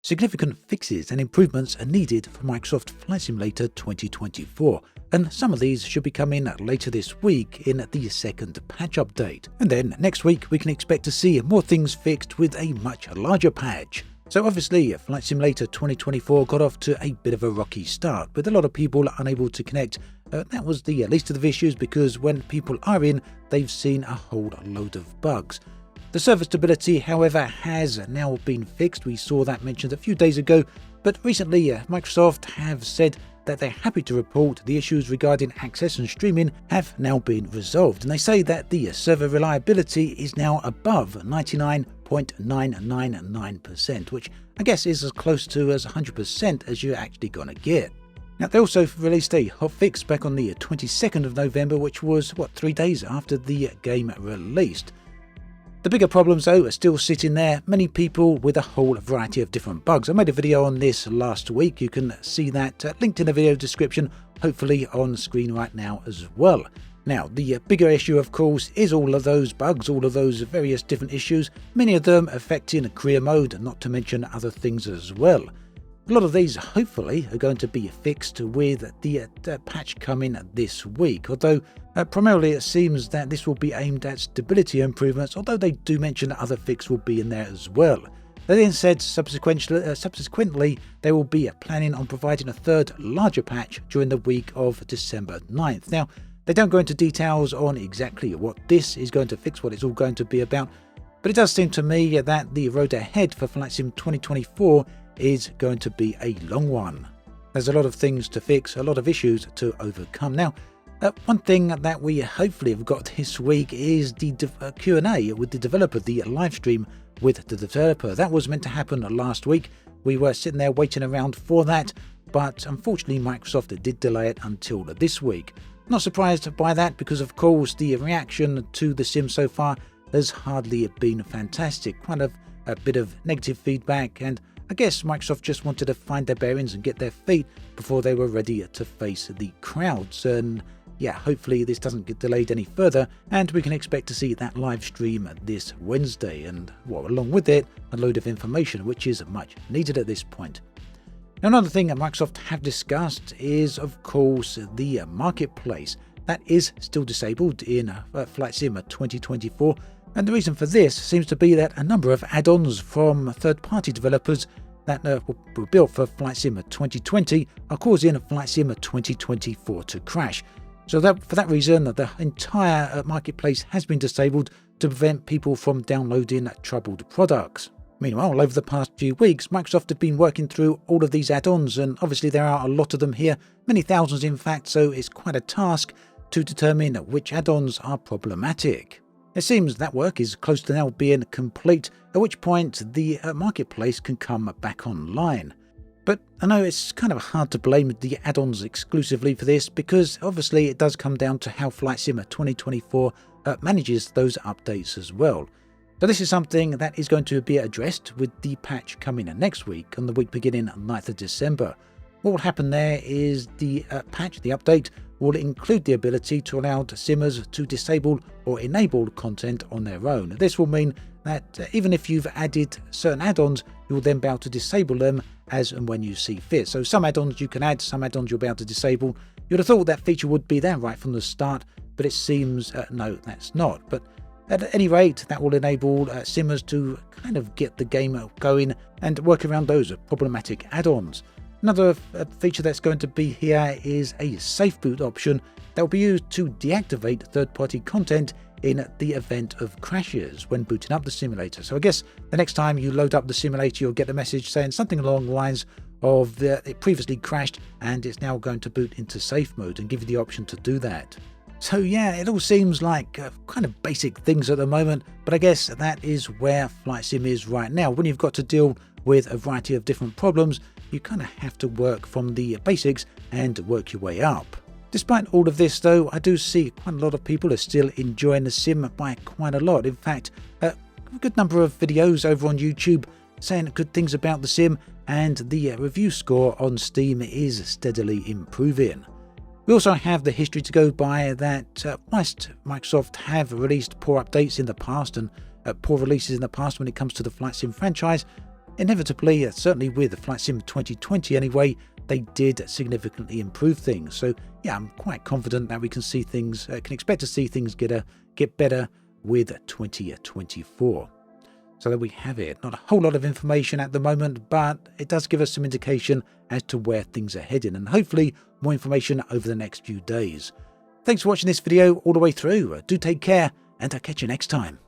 Significant fixes and improvements are needed for Microsoft Flight Simulator 2024, and some of these should be coming later this week in the second patch update. And then next week we can expect to see more things fixed with a much larger patch. So obviously Flight Simulator 2024 got off to a bit of a rocky start, with a lot of people unable to connect. That was the least of the issues, because when people are in, they've seen a whole load of bugs. The server stability, however, has now been fixed. We saw that mentioned a few days ago, but recently Microsoft have said that they're happy to report the issues regarding access and streaming have now been resolved, and they say that the server reliability is now above 99.999%, which I guess is as close to as 100% as you're actually going to get. Now, they also released a hotfix back on the 22nd of November, which was, 3 days after the game released. The bigger problems, though, are still sitting there, many people with a whole variety of different bugs. I made a video on this last week. You can see that linked in the video description, hopefully on screen right now as well. Now, the bigger issue, of course, is all of those bugs, all of those various different issues, many of them affecting career mode, not to mention other things as well. A lot of these, hopefully, are going to be fixed with the patch coming this week, although primarily it seems that this will be aimed at stability improvements, although they do mention that other fixes will be in there as well. They then said subsequently they will be planning on providing a third larger patch during the week of December 9th. Now, they don't go into details on exactly what this is going to fix, what it's all going to be about, but it does seem to me that the road ahead for Flight Sim 2024 is going to be a long one. There's a lot of things to fix, a lot of issues to overcome. Now, one thing that we hopefully have got this week is the Q&A with the developer, the live stream with the developer. That was meant to happen last week. We were sitting there waiting around for that, but unfortunately Microsoft did delay it until this week. Not surprised by that, because of course the reaction to the sim so far has hardly been fantastic. Quite a bit of negative feedback, and I guess Microsoft just wanted to find their bearings and get their feet before they were ready to face the crowds. And yeah, hopefully this doesn't get delayed any further, and we can expect to see that live stream this Wednesday, and along with it, a load of information which is much needed at this point. Now, another thing that Microsoft have discussed is, of course, the marketplace. That is still disabled in Flight Sim 2024. And the reason for this seems to be that a number of add-ons from third-party developers that were built for Flight Sim 2020 are causing Flight Sim 2024 to crash. So for that reason, the entire marketplace has been disabled to prevent people from downloading troubled products. Meanwhile, over the past few weeks, Microsoft have been working through all of these add-ons, and obviously there are a lot of them here, many thousands in fact, so it's quite a task to determine which add-ons are problematic. It seems that work is close to now being complete, at which point the marketplace can come back online. But I know it's kind of hard to blame the add-ons exclusively for this, because obviously it does come down to how Flight Sim 2024 manages those updates as well. So this is something that is going to be addressed with the patch coming next week, on the week beginning 9th of December. What will happen there is the patch, the update, will include the ability to allow simmers to disable or enable content on their own. This will mean that even if you've added certain add-ons, you will then be able to disable them as and when you see fit. So some add-ons you can add, some add-ons you'll be able to disable. You'd have thought that feature would be there right from the start, but it seems no, that's not. But at any rate, that will enable simmers to kind of get the game going and work around those problematic add-ons. Another feature that's going to be here is a safe boot option that will be used to deactivate third-party content in the event of crashes when booting up the simulator. So I guess the next time you load up the simulator, you'll get a message saying something along the lines of it previously crashed and it's now going to boot into safe mode, and give you the option to do that. So yeah, it all seems like kind of basic things at the moment, but I guess that is where Flight Sim is right now. When you've got to deal with a variety of different problems, you kind of have to work from the basics and work your way up. Despite all of this though, I do see quite a lot of people are still enjoying the sim by quite a lot. In fact, a good number of videos over on YouTube saying good things about the sim, and the review score on Steam is steadily improving. We also have the history to go by that whilst Microsoft have released poor updates in the past and poor releases in the past when it comes to the Flight Sim franchise, inevitably, certainly with the Flight Sim 2020 anyway, they did significantly improve things. So yeah, I'm quite confident that we can see things, can expect to see things get better with 2024. So there we have it. Not a whole lot of information at the moment, but it does give us some indication as to where things are heading, and hopefully more information over the next few days. Thanks for watching this video all the way through. Do take care, and I'll catch you next time.